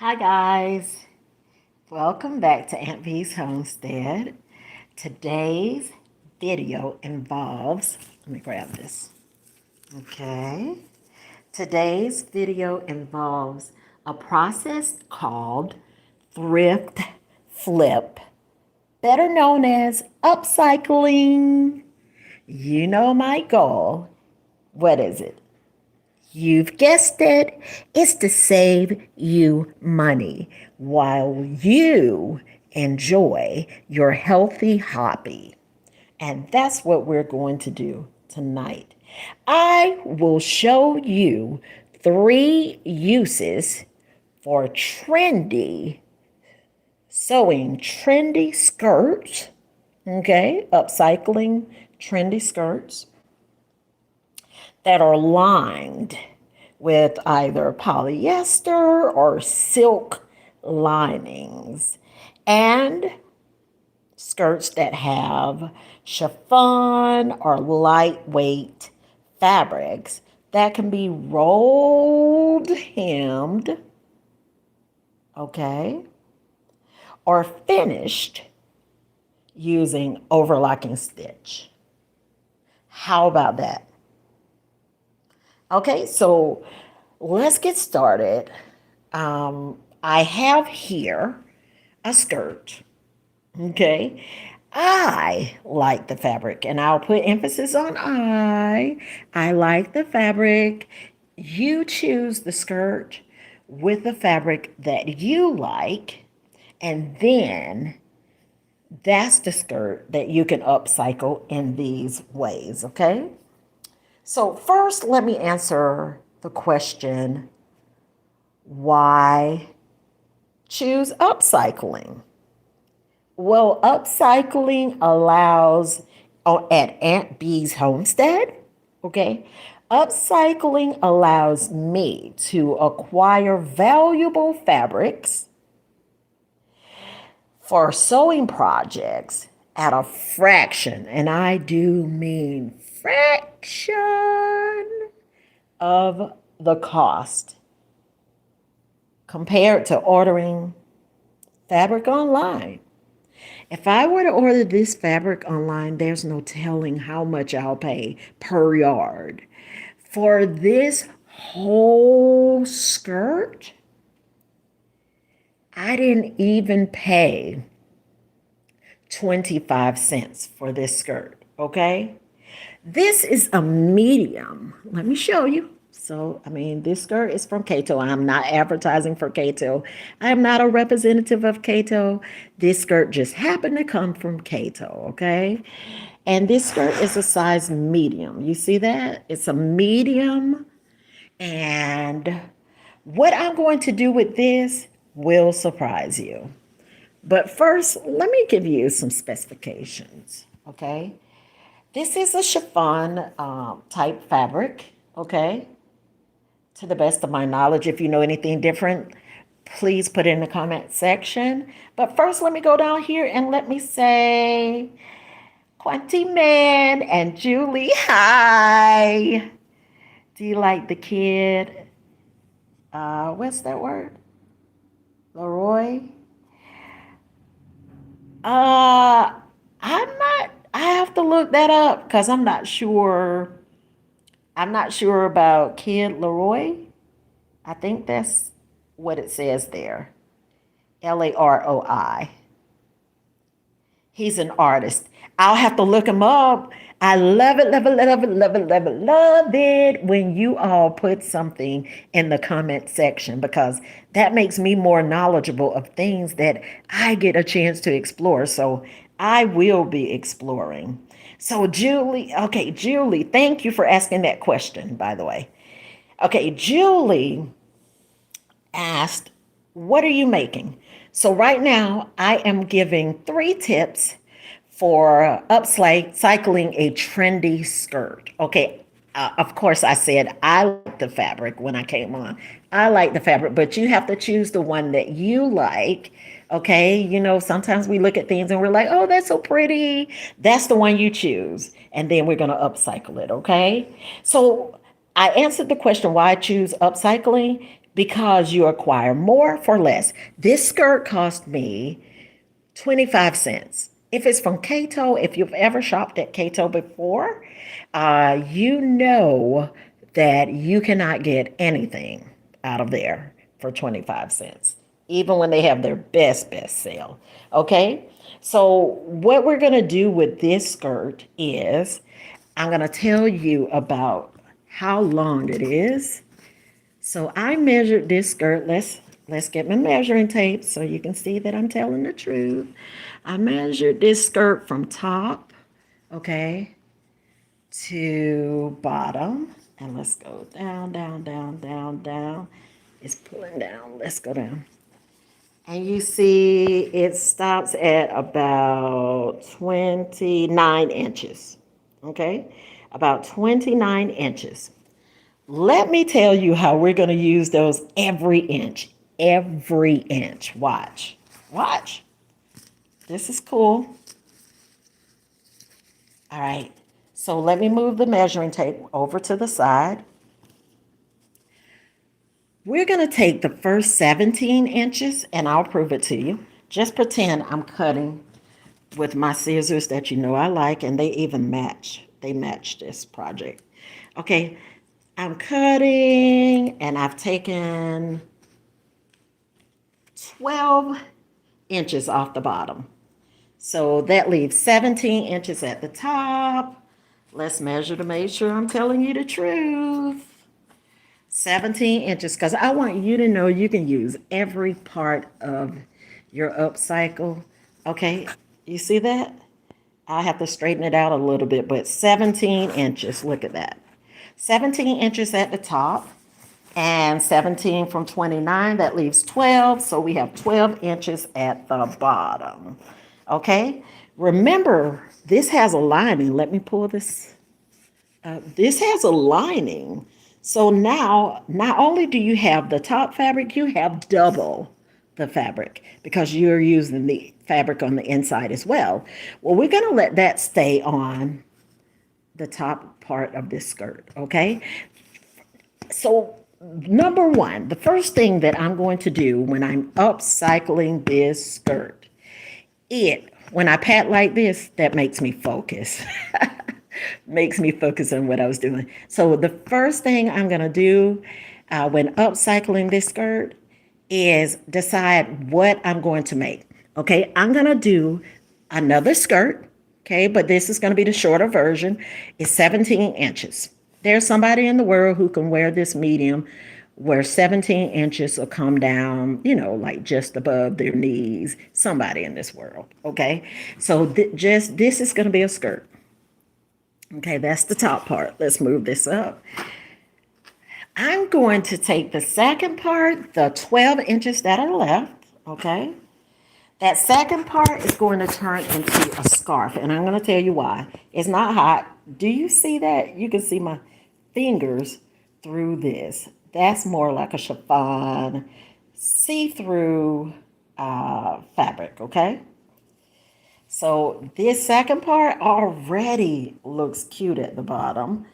Hi guys, welcome back to Aunt V's Homestead. Today's video involves, let me grab this. Okay. Today's video involves a process called thrift flip, better known as upcycling. You know my goal. What is it? You've guessed it, it's to save you money while you enjoy your healthy hobby. And that's what we're going to do tonight. I will show you three uses for sewing trendy skirts, okay, upcycling trendy skirts that are lined with either polyester or silk linings, and skirts that have chiffon or lightweight fabrics that can be rolled, hemmed, okay, or finished using overlocking stitch. How about that? Okay, so let's get started. I have here a skirt. Okay, I like the fabric, and I'll put emphasis on I. I like the fabric. You choose the skirt with the fabric that you like, and then that's the skirt that you can upcycle in these ways, okay? So, first, let me answer the question, why choose upcycling? Well, upcycling allows, at Aunt B's Homestead, okay? Upcycling allows me to acquire valuable fabrics for sewing projects at a fraction, and I do mean fraction of the cost compared to ordering fabric online. If I were to order this fabric online, there's no telling how much I'll pay per yard. For this whole skirt, I didn't even pay 25 cents for this skirt, okay? This is a medium. Let me show you. So, this skirt is from Cato. I'm not advertising for Cato. I am not a representative of Cato. This skirt just happened to come from Cato, okay? And this skirt is a size medium. You see that? It's a medium. And what I'm going to do with this will surprise you. But first, let me give you some specifications, okay? This is a chiffon type fabric, okay? To the best of my knowledge, if you know anything different, please put it in the comment section. But first, let me go down here and let me say, Quanti Man and Julie, hi. Do you like the kid? What's that word? Leroy? Uh, I'm not, I have to look that up because I'm not sure. I'm not sure about Kid Leroy. I think that's what it says there. Laroi. He's an artist. I'll have to look him up. I love it, love it, love it, love it, love it, love it when you all put something in the comment section, because that makes me more knowledgeable of things that I get a chance to explore. So I will be exploring. So Julie, thank you for asking that question, by the way. Okay, Julie asked, what are you making? So right now, I am giving 3 tips for upcycling a trendy skirt. Okay, of course, I said I like the fabric when I came on. I like the fabric, but you have to choose the one that you like. Okay, sometimes we look at things and we're like, oh, that's so pretty. That's the one you choose. And then we're going to upcycle it. Okay, so I answered the question why I choose upcycling because you acquire more for less. This skirt cost me 25 cents. If it's from Cato, if you've ever shopped at Cato before, you know that you cannot get anything out of there for 25 cents, even when they have their best sale. Okay? So, what we're going to do with this skirt is I'm going to tell you about how long it is. So I measured this skirt. Let's get my measuring tape so you can see that I'm telling the truth. I measured this skirt from top, okay, to bottom. And let's go down, down, down, down, down. It's pulling down. Let's go down. And you see it stops at about 29 inches, okay? About 29 inches. Let me tell you how we're going to use those every inch. Every inch. Watch. Watch. This is cool. All right. So let me move the measuring tape over to the side. We're going to take the first 17 inches and I'll prove it to you. Just pretend I'm cutting with my scissors that you know I like, and they even match. They match this project. Okay. I'm cutting and I've taken 12 inches off the bottom. So that leaves 17 inches at the top. Let's measure to make sure I'm telling you the truth. 17 inches, because I want you to know you can use every part of your upcycle. Okay, you see that? I have to straighten it out a little bit, but 17 inches, look at that. 17 inches at the top and 17 from 29, that leaves 12. So we have 12 inches at the bottom. Okay, remember, this has a lining. Let me pull this. This has a lining. So now, not only do you have the top fabric, you have double the fabric because you're using the fabric on the inside as well. Well, we're going to let that stay on the top part of this skirt, okay? So, number one, the first thing that I'm going to do when I'm upcycling this skirt, when I pat like this, that makes me focus. Makes me focus on what I was doing. So the first thing I'm going to do when upcycling this skirt is decide what I'm going to make. Okay, I'm going to do another skirt. Okay, but this is going to be the shorter version. It's 17 inches. There's somebody in the world who can wear this medium where 17 inches will come down, like just above their knees. Somebody in this world. Okay, so this is going to be a skirt. Okay, that's the top part. Let's move this up. I'm going to take the second part, the 12 inches that are left, okay? That second part is going to turn into a scarf, and I'm going to tell you why. It's not hot. Do you see that? You can see my fingers through this. That's more like a chiffon, see-through fabric, okay? So this second part already looks cute at the bottom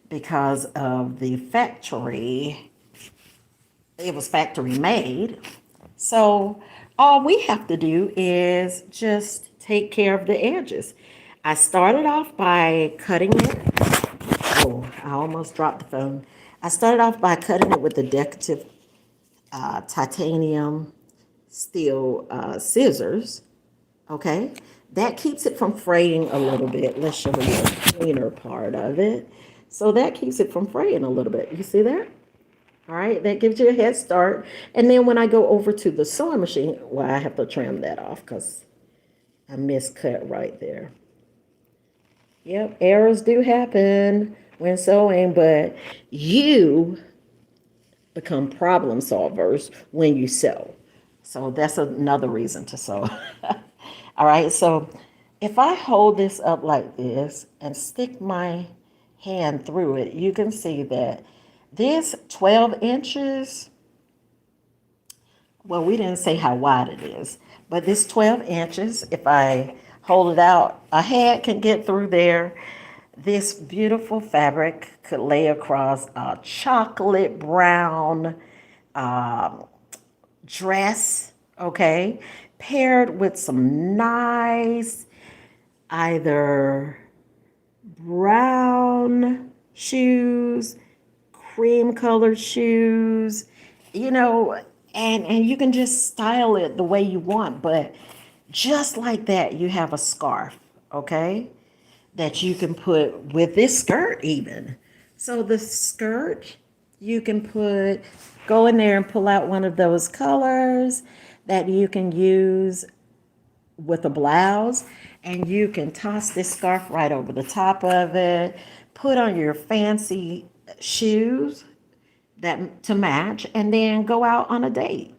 because of the factory. It was factory made. So all we have to do is just take care of the edges. I started off by cutting it. Oh, I almost dropped the phone. I started off by cutting it with the decorative titanium steel scissors. Okay, that keeps it from fraying a little bit. Let's show you the cleaner part of it. So that keeps it from fraying a little bit. You see that? All right, that gives you a head start. And then when I go over to the sewing machine, well, I have to trim that off because I miscut right there. Yep, errors do happen when sewing, but you become problem solvers when you sew. So that's another reason to sew. All right, so if I hold this up like this and stick my hand through it, you can see that this 12 inches, well, we didn't say how wide it is, but this 12 inches, if I hold it out, a hand can get through there. This beautiful fabric could lay across a chocolate brown dress, okay, paired with some nice either brown shoes, cream colored shoes, you know, and you can just style it the way you want, but just like that, you have a scarf, okay, that you can put with this skirt even. So the skirt, you can go in there and pull out one of those colors that you can use with a blouse, and you can toss this scarf right over the top of it, put on your fancy shoes that to match, and then go out on a date.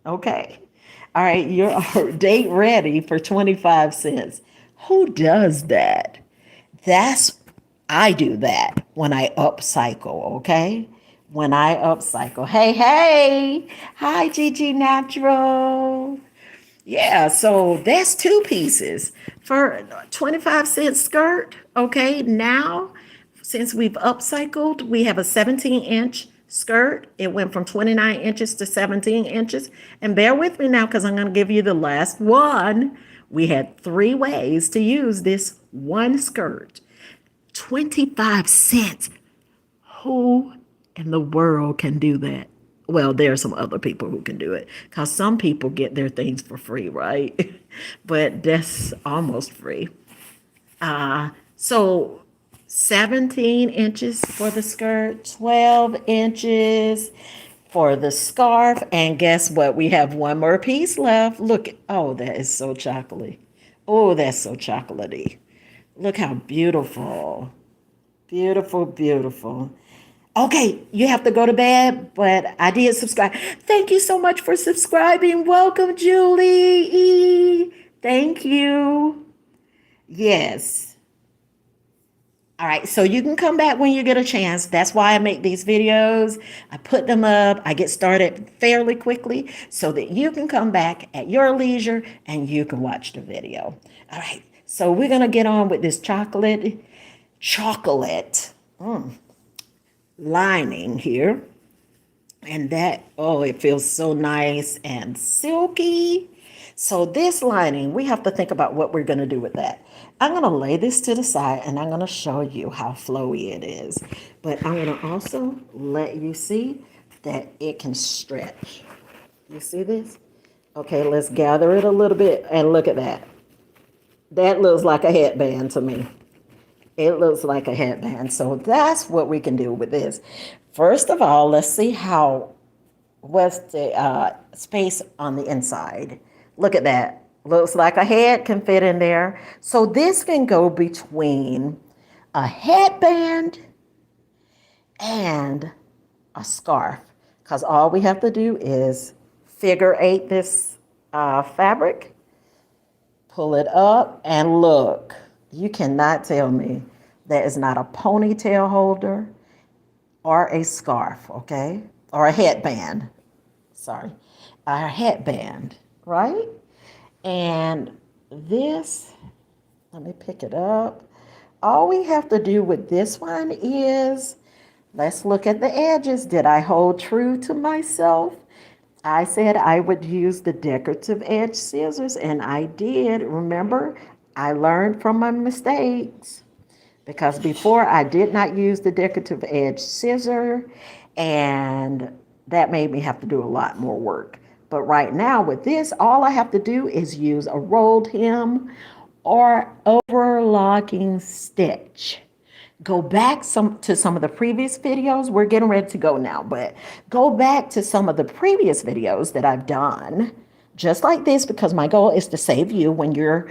Okay. All right, you're date ready for 25 cents. Who does that? That's I do that when I upcycle, okay? When I upcycle. Hey, hey. Hi, Gigi Natural. Yeah, so that's two pieces for 25-cent skirt. Okay, now since we've upcycled, we have a 17-inch skirt. It went from 29 inches to 17 inches. And bear with me now because I'm going to give you the last one. We had 3 ways to use this one skirt. 25 cents. Who in the world can do that? Well, there are some other people who can do it because some people get their things for free, right? But that's almost free. So 17 inches for the skirt, 12 inches for the scarf. And guess what? We have one more piece left. Look, oh, that is so chocolatey. Oh, that's so chocolatey. Look how beautiful. Beautiful, beautiful. Okay, you have to go to bed, but I did subscribe. Thank you so much for subscribing. Welcome, Julie. Thank you. Yes. All right, so you can come back when you get a chance. That's why I make these videos. I put them up. I get started fairly quickly so that you can come back at your leisure and you can watch the video. All right, so we're going to get on with this chocolate lining here. And that, oh, it feels so nice and silky. So this lining, we have to think about what we're going to do with that. I'm going to lay this to the side and I'm going to show you how flowy it is. But I'm going to also let you see that it can stretch. You see this? Okay, let's gather it a little bit and look at that. That looks like a headband to me. It looks like a headband. So that's what we can do with this. First of all, let's see what's the space on the inside. Look at that. Looks like a head can fit in there. So this can go between a headband and a scarf, because all we have to do is figure 8 this fabric, pull it up, and look. You cannot tell me that is not a ponytail holder or a scarf, okay? Or a headband. Sorry. A headband, right? And this, let me pick it up. All we have to do with this one is, let's look at the edges. Did I hold true to myself? I said I would use the decorative edge scissors, and I did. Remember, I learned from my mistakes, because before I did not use the decorative edge scissor, and that made me have to do a lot more work. But right now with this, all I have to do is use a rolled hem or overlocking stitch. Go back to some of the previous videos. We're getting ready to go now, but go back to some of the previous videos that I've done just like this, because my goal is to save you when you're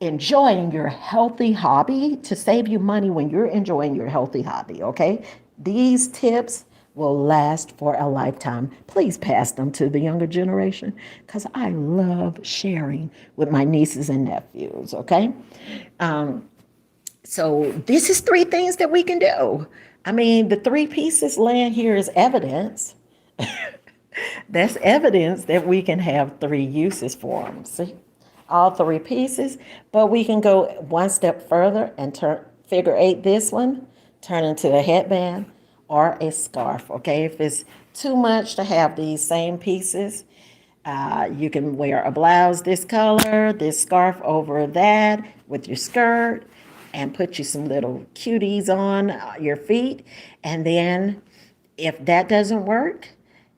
enjoying your healthy hobby, to save you money when you're enjoying your healthy hobby, okay? These tips will last for a lifetime. Please pass them to the younger generation, because I love sharing with my nieces and nephews, okay? So this is 3 things that we can do. I mean, the 3 pieces laying here is evidence. That's evidence that we can have 3 uses for them. See, all 3 pieces, but we can go one step further and figure 8 this one, turn into a headband or a scarf. Okay, if it's too much to have these same pieces. You can wear a blouse this color, this scarf over that with your skirt, and put you some little cuties on your feet. And then if that doesn't work,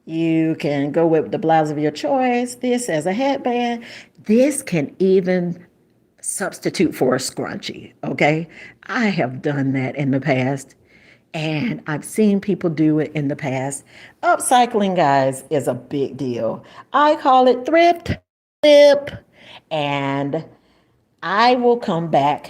you can go with the blouse of your choice, this as a headband. This can even substitute for a scrunchie, okay? I have done that in the past and I've seen people do it in the past. Upcycling, guys, is a big deal. I call it thrift flip, and I will come back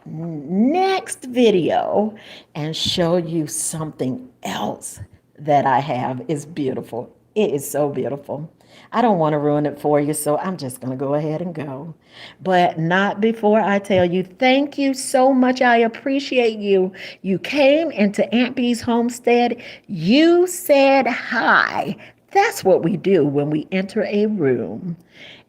next video and show you something else that I have is beautiful. It is so beautiful. I don't want to ruin it for you, so I'm just going to go ahead and go. But not before I tell you, thank you so much. I appreciate you. You came into Aunt Bee's homestead. You said hi. That's what we do when we enter a room.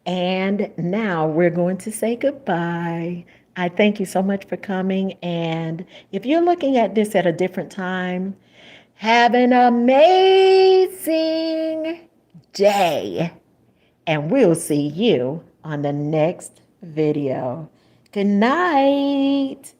And now we're going to say goodbye. I thank you so much for coming. And if you're looking at this at a different time, have an amazing day. And we'll see you on the next video. Good night.